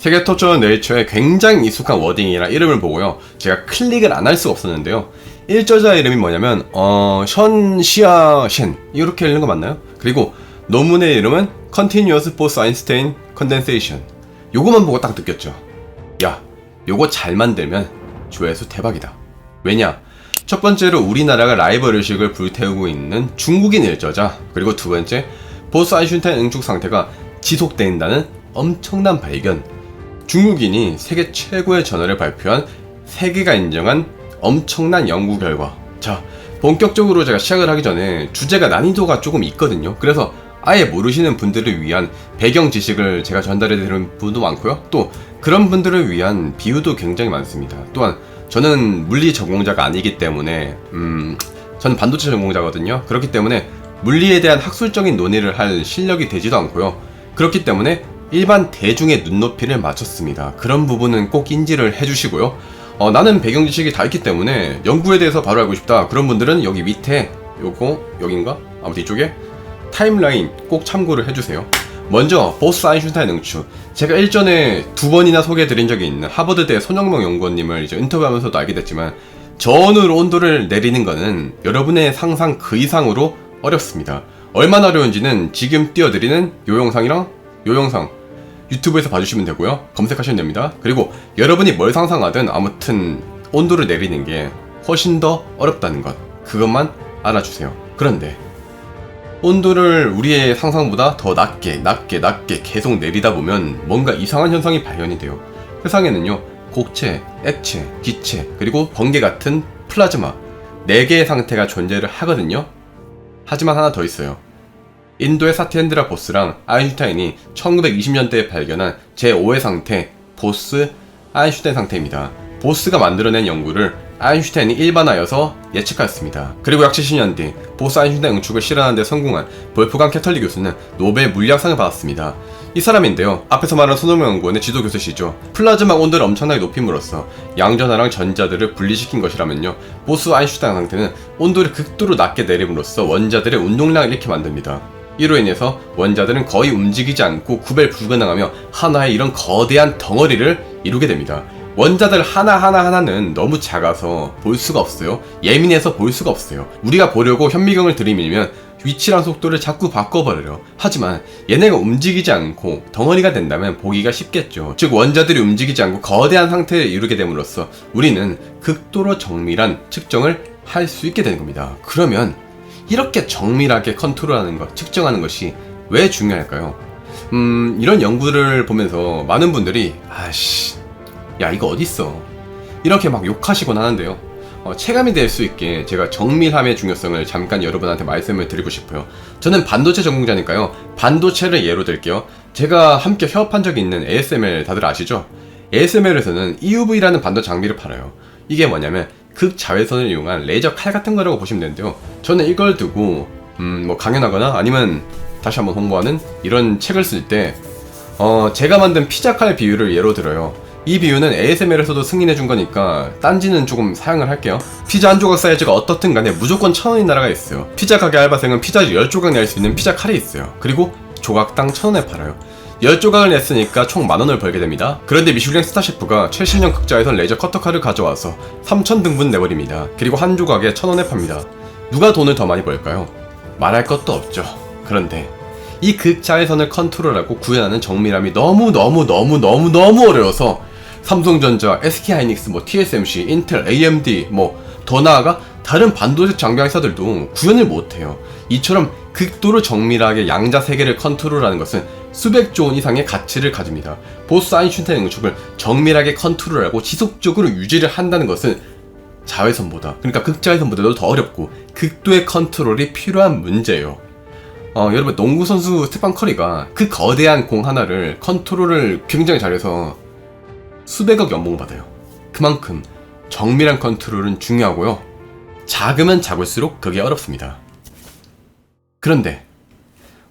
세계 토처 네이처의 굉장히 익숙한 워딩이라 이름을 보고요, 제가 클릭을 안 할 수가 없었는데요. 1저자 이름이 뭐냐면 션 시아 셴 이렇게 읽는 거 맞나요? 그리고 논문의 이름은 Continuous Bose-Einstein Condensation. 요거만 보고 딱 느꼈죠. 야, 요거 잘 만들면 조회수 대박이다. 왜냐? 첫 번째로 우리나라가 라이벌 의식을 불태우고 있는 중국인 1저자, 그리고 두 번째, 보스-아인슈타인 응축 상태가 지속된다는 엄청난 발견. 중국인이 세계 최고의 저널을 발표한 세계가 인정한 엄청난 연구 결과. 자, 본격적으로 제가 시작을 하기 전에 주제가 난이도가 조금 있거든요. 그래서 아예 모르시는 분들을 위한 배경 지식을 제가 전달해 드리는 분도 많고요. 또 그런 분들을 위한 비유도 굉장히 많습니다. 또한 저는 물리 전공자가 아니기 때문에 저는 반도체 전공자거든요. 그렇기 때문에 물리에 대한 학술적인 논의를 할 실력이 되지도 않고요. 그렇기 때문에 일반 대중의 눈높이를 맞췄습니다. 그런 부분은 꼭 인지를 해주시고요. 나는 배경 지식이 다 있기 때문에 연구에 대해서 바로 알고 싶다, 그런 분들은 여기 밑에 요거 여긴가? 아무튼 이쪽에 타임라인 꼭 참고를 해주세요. 먼저 보스-아인슈타인 응축, 제가 일전에 2번이나 소개해드린 적이 있는 하버드대 손영명 연구원님을 이제 인터뷰하면서도 알게 됐지만, 저온으로 온도를 내리는 거는 여러분의 상상 그 이상으로 어렵습니다. 얼마나 어려운지는 지금 띄워드리는 요 영상이랑 요 영상 유튜브에서 봐주시면 되고요. 검색하시면 됩니다. 그리고 여러분이 뭘 상상하든 아무튼 온도를 내리는 게 훨씬 더 어렵다는 것, 그것만 알아주세요. 그런데 온도를 우리의 상상보다 더 낮게 계속 내리다 보면 뭔가 이상한 현상이 발현이 돼요. 세상에는요, 고체, 액체, 기체, 그리고 번개 같은 플라즈마 4개의 상태가 존재를 하거든요. 하지만 하나 더 있어요. 인도의 사티엔드라 보스랑 아인슈타인이 1920년대에 발견한 제5의 상태, 보스-아인슈타인 상태입니다. 보스가 만들어낸 연구를 아인슈타인이 일반화여서 예측하였습니다. 그리고 약 70년 뒤 보스-아인슈타인 응축을 실현하는 데 성공한 볼프강 캐털리 교수는 노벨 물리학상을 받았습니다. 이 사람인데요, 앞에서 말한 손흥민 연구원의 지도 교수시죠. 플라즈마 온도를 엄청나게 높임으로써 양전하랑 전자들을 분리시킨 것이라면요, 보스-아인슈타인 상태는 온도를 극도로 낮게 내림으로써 원자들의 운동량을 잃게 만듭니다. 이로 인해서 원자들은 거의 움직이지 않고 구별 불가능하며 하나의 이런 거대한 덩어리를 이루게 됩니다. 원자들 하나하나는 너무 작아서 볼 수가 없어요. 예민해서 볼 수가 없어요. 우리가 보려고 현미경을 들이밀면 위치랑 속도를 자꾸 바꿔버려요. 하지만 얘네가 움직이지 않고 덩어리가 된다면 보기가 쉽겠죠. 즉 원자들이 움직이지 않고 거대한 상태를 이루게 됨으로써 우리는 극도로 정밀한 측정을 할 수 있게 되는 겁니다. 그러면 이렇게 정밀하게 컨트롤하는 것, 측정하는 것이 왜 중요할까요? 이런 연구를 보면서 많은 분들이 야 이거 어딨어, 이렇게 막 욕하시곤 하는데요. 체감이 될 수 있게 제가 정밀함의 중요성을 잠깐 여러분한테 말씀을 드리고 싶어요. 저는 반도체 전공자니까요, 반도체를 예로 들게요. 제가 함께 협업한 적이 있는 ASML 다들 아시죠? ASML에서는 EUV라는 반도체 장비를 팔아요. 이게 뭐냐면 극자외선을 이용한 레이저 칼 같은 거라고 보시면 되는데요, 저는 이걸 두고 뭐 강연하거나 아니면 다시 한번 홍보하는 이런 책을 쓸 때 제가 만든 피자 칼 비유를 예로 들어요. 이 비유는 ASML에서도 승인해준 거니까 딴지는 조금 사용을 할게요. 피자 한 조각 사이즈가 어떻든 간에 무조건 1,000원인 나라가 있어요. 피자 가게 알바생은 피자 10조각 낼 수 있는 피자 칼이 있어요. 그리고 조각당 1,000원에 팔아요. 10조각을 냈으니까 총 10,000원을 벌게 됩니다. 그런데 미슐랭 스타셰프가 최신형 극자외선 레이저 커터칼을 가져와서 3,000등분 내버립니다. 그리고 한 조각에 1,000원에 팝니다. 누가 돈을 더 많이 벌까요? 말할 것도 없죠. 그런데 이 극자외선을 컨트롤하고 구현하는 정밀함이 너무 어려워서 삼성전자, SK하이닉스, TSMC, 인텔, AMD, 더 나아가 다른 반도체 장비 회사들도 구현을 못해요. 이처럼 극도로 정밀하게 양자 세계를 컨트롤하는 것은 수백조 원 이상의 가치를 가집니다. 보스-아인슈타인 응축을 정밀하게 컨트롤하고 지속적으로 유지를 한다는 것은 자외선보다, 그러니까 극자외선보다도 더 어렵고 극도의 컨트롤이 필요한 문제예요. 여러분, 농구선수 스테판 커리가 그 거대한 공 하나를 컨트롤을 굉장히 잘해서 수백억 연봉을 받아요. 그만큼 정밀한 컨트롤은 중요하고요, 작으면 작을수록 그게 어렵습니다. 그런데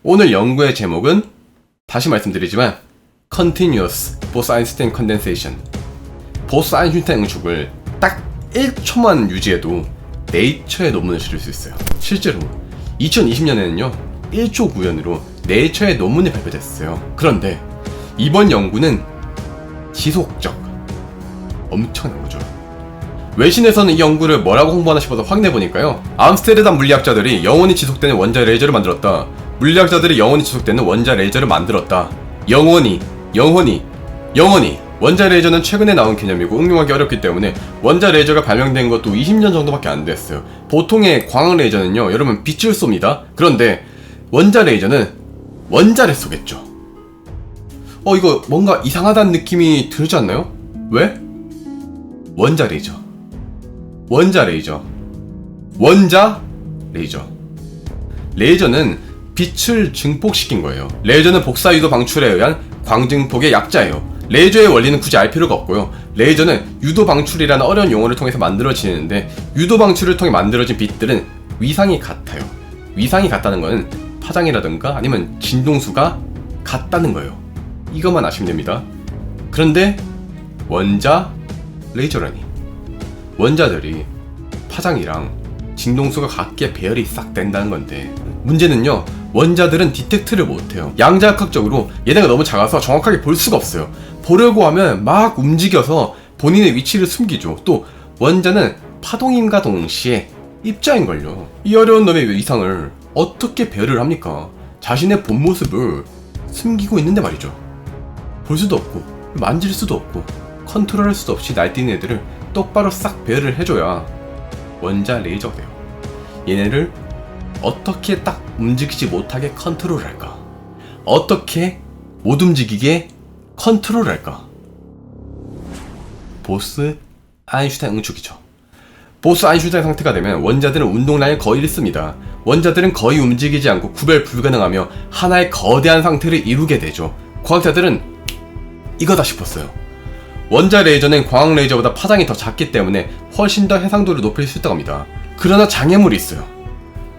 오늘 연구의 제목은 다시 말씀드리지만 Continuous Bose-Einstein Condensation, 보스-아인슈타인 응축을 딱 1초만 유지해도 네이처에 논문을 실을 수 있어요. 실제로 2020년에는요 1초 구현으로 네이처에 논문이 발표됐어요. 그런데 이번 연구는 지속적. 엄청난 거죠. 외신에서는 이 연구를 뭐라고 홍보하나 싶어서 확인해보니까요, 암스테르담 물리학자들이 영원히 지속되는 원자 레이저를 만들었다. 물리학자들이 영원히 지속되는 원자 레이저를 만들었다. 영원히. 원자 레이저는 최근에 나온 개념이고 응용하기 어렵기 때문에 원자 레이저가 발명된 것도 20년 정도밖에 안 됐어요. 보통의 광학 레이저는요, 여러분 빛을 쏩니다. 그런데 원자 레이저는 원자를 쏘겠죠. 이거 뭔가 이상하다는 느낌이 들지 않나요? 왜? 원자 레이저. 레이저는 빛을 증폭시킨 거예요. 레이저는 복사유도 방출에 의한 광증폭의 약자예요. 레이저의 원리는 굳이 알 필요가 없고요. 레이저는 유도 방출이라는 어려운 용어를 통해서 만들어지는데, 유도 방출을 통해 만들어진 빛들은 위상이 같아요. 위상이 같다는 것은 파장이라든가 아니면 진동수가 같다는 거예요. 이것만 아시면 됩니다. 그런데 원자 레이저라니, 원자들이 파장이랑 진동수가 같게 배열이 싹 된다는 건데, 문제는요, 원자들은 디텍트를 못해요. 양자역학적으로 얘네가 너무 작아서 정확하게 볼 수가 없어요. 보려고 하면 막 움직여서 본인의 위치를 숨기죠. 또 원자는 파동임과 동시에 입자인걸요. 이 어려운 놈의 위상을 어떻게 배열을 합니까? 자신의 본 모습을 숨기고 있는데 말이죠. 볼 수도 없고 만질 수도 없고 컨트롤할 수도 없이 날뛰는 애들을 똑바로 싹 배열을 해줘야 원자 레이저가 돼요. 얘네를 어떻게 딱 움직이지 못하게 컨트롤할까? 어떻게 못 움직이게 컨트롤할까? 보스 아인슈타인 응축이죠. 보스 아인슈타인 상태가 되면 원자들은 운동량을 거의 잃습니다. 원자들은 거의 움직이지 않고 구별 불가능하며 하나의 거대한 상태를 이루게 되죠. 과학자들은 이거다 싶었어요. 원자 레이저는 광학 레이저보다 파장이 더 작기 때문에 훨씬 더 해상도를 높일 수 있다고 합니다. 그러나 장애물이 있어요.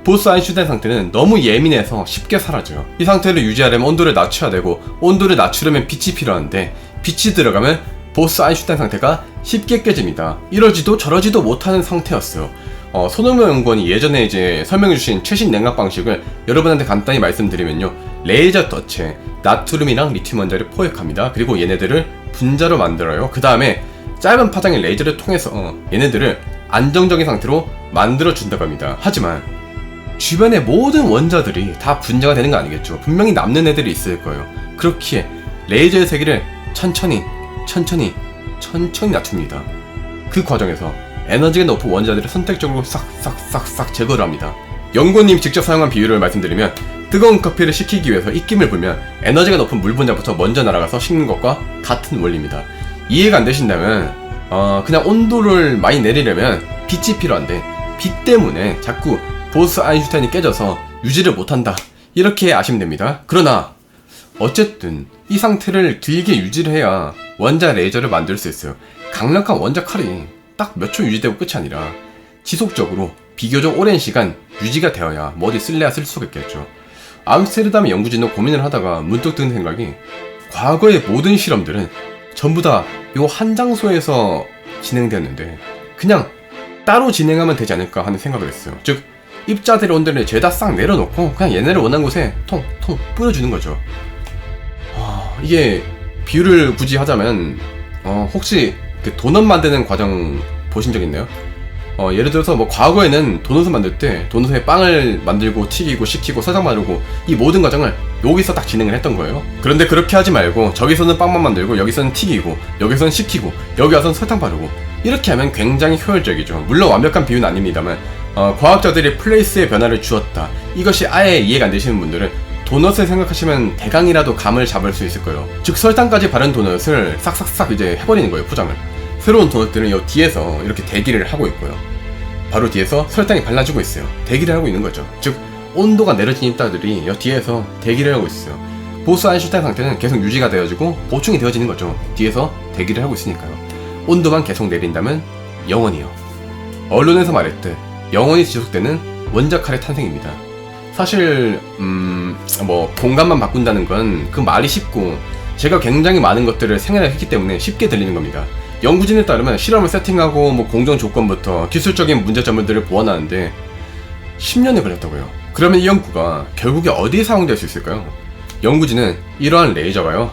보스 아인슈타인 상태는 너무 예민해서 쉽게 사라져요. 이 상태를 유지하려면 온도를 낮춰야 되고, 온도를 낮추려면 빛이 필요한데, 빛이 들어가면 보스 아인슈타인 상태가 쉽게 깨집니다. 이러지도 저러지도 못하는 상태였어요. 손흥민 연구원이 예전에 이제 설명해주신 최신 냉각 방식을 여러분한테 간단히 말씀드리면요, 레이저 덫에 나트륨이랑 리튬 원자를 포획합니다. 그리고 얘네들을 분자로 만들어요. 그 다음에 짧은 파장의 레이저를 통해서 얘네들을 안정적인 상태로 만들어준다고 합니다. 하지만 주변의 모든 원자들이 다 분자가 되는 거 아니겠죠. 분명히 남는 애들이 있을 거예요. 그렇기에 레이저의 세기를 천천히 낮춥니다. 그 과정에서 에너지가 높은 원자들을 선택적으로 싹 제거를 합니다. 연구원님이 직접 사용한 비유를 말씀드리면, 뜨거운 커피를 식히기 위해서 입김을 불면 에너지가 높은 물 분자부터 먼저 날아가서 식는 것과 같은 원리입니다. 이해가 안 되신다면 그냥 온도를 많이 내리려면 빛이 필요한데, 빛 때문에 자꾸 보스 아인슈타인이 깨져서 유지를 못한다, 이렇게 아시면 됩니다. 그러나 어쨌든 이 상태를 길게 유지를 해야 원자 레이저를 만들 수 있어요. 강력한 원자 칼이 딱 몇 초 유지되고 끝이 아니라 지속적으로 비교적 오랜 시간 유지가 되어야 뭐 어디 쓸래야 쓸 수가 있겠죠. 암스테르담의 연구진도 고민을 하다가 문득 든 생각이, 과거의 모든 실험들은 전부 다 요 한 장소에서 진행되었는데 그냥 따로 진행하면 되지 않을까 하는 생각을 했어요. 즉, 입자들의 온도를 죄다 싹 내려놓고 그냥 얘네를 원하는 곳에 통 뿌려주는 거죠. 이게 비유를 굳이 하자면, 혹시 그 도넛 만드는 과정 보신 적 있나요? 예를 들어서 뭐 과거에는 도넛을 만들 때 도넛에 빵을 만들고 튀기고 식히고 설탕 바르고 이 모든 과정을 여기서 딱 진행을 했던 거예요. 그런데 그렇게 하지 말고 저기서는 빵만 만들고 여기서는 튀기고 여기서는 식히고 여기 와서는 설탕 바르고 이렇게 하면 굉장히 효율적이죠. 물론 완벽한 비유는 아닙니다만, 과학자들이 플레이스의 변화를 주었다, 이것이 아예 이해가 안 되시는 분들은 도넛을 생각하시면 대강이라도 감을 잡을 수 있을 거예요. 즉, 설탕까지 바른 도넛을 싹싹싹 이제 해버리는 거예요, 포장을. 새로운 도넛들은 이 뒤에서 이렇게 대기를 하고 있고요. 바로 뒤에서 설탕이 발라지고 있어요. 대기를 하고 있는 거죠. 즉, 온도가 내려진 입자들이 이 뒤에서 대기를 하고 있어요. 보스 아인슈타인 상태는 계속 유지가 되어지고 보충이 되어지는 거죠. 뒤에서 대기를 하고 있으니까요. 온도만 계속 내린다면 영원히요. 언론에서 말했듯 영원히 지속되는 원자칼의 탄생입니다. 사실 뭐 공간만 바꾼다는 건 그 말이 쉽고, 제가 굉장히 많은 것들을 생각을 했기 때문에 쉽게 들리는 겁니다. 연구진에 따르면 실험을 세팅하고 뭐 공정 조건부터 기술적인 문제점들을 보완하는데 10년이 걸렸다고요. 그러면 이 연구가 결국에 어디에 사용될 수 있을까요? 연구진은 이러한 레이저가요,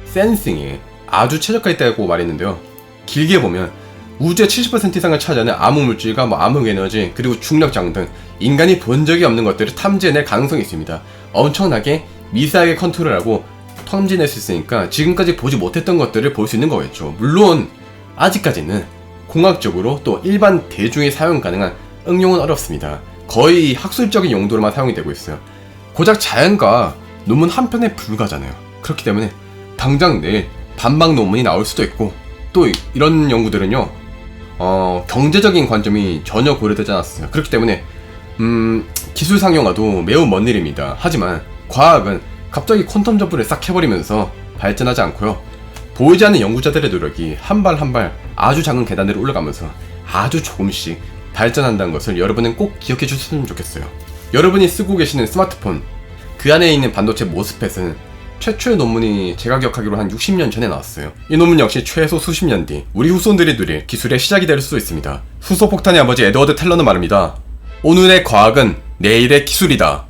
센싱에 아주 최저가있다고 말했는데요. 길게 보면 우주의 70% 이상을 차지하는 암흑물질과 암흑에너지 그리고 중력장 등 인간이 본 적이 없는 것들을 탐지해낼 가능성이 있습니다. 엄청나게 미세하게 컨트롤하고 탐지해낼 수 있으니까 지금까지 보지 못했던 것들을 볼 수 있는 거겠죠. 물론 아직까지는 공학적으로 또 일반 대중이 사용 가능한 응용은 어렵습니다. 거의 학술적인 용도로만 사용이 되고 있어요. 고작 자연과학 논문 한 편에 불과하잖아요. 그렇기 때문에 당장 내일 반박 논문이 나올 수도 있고, 또 이런 연구들은요 경제적인 관점이 전혀 고려되지 않았어요. 그렇기 때문에 기술 상용화도 매우 먼 일입니다. 하지만 과학은 갑자기 퀀텀 점프를 싹 해버리면서 발전하지 않고요, 보이지 않는 연구자들의 노력이 한 발 한 발 아주 작은 계단으로 올라가면서 아주 조금씩 발전한다는 것을 여러분은 꼭 기억해 주셨으면 좋겠어요. 여러분이 쓰고 계시는 스마트폰, 그 안에 있는 반도체 모스펫은 최초의 논문이 제가 기억하기로 한 60년 전에 나왔어요. 이 논문 역시 최소 수십 년 뒤 우리 후손들이 누릴 기술의 시작이 될 수도 있습니다. 수소폭탄의 아버지 에드워드 텔러는 말합니다. 오늘의 과학은 내일의 기술이다.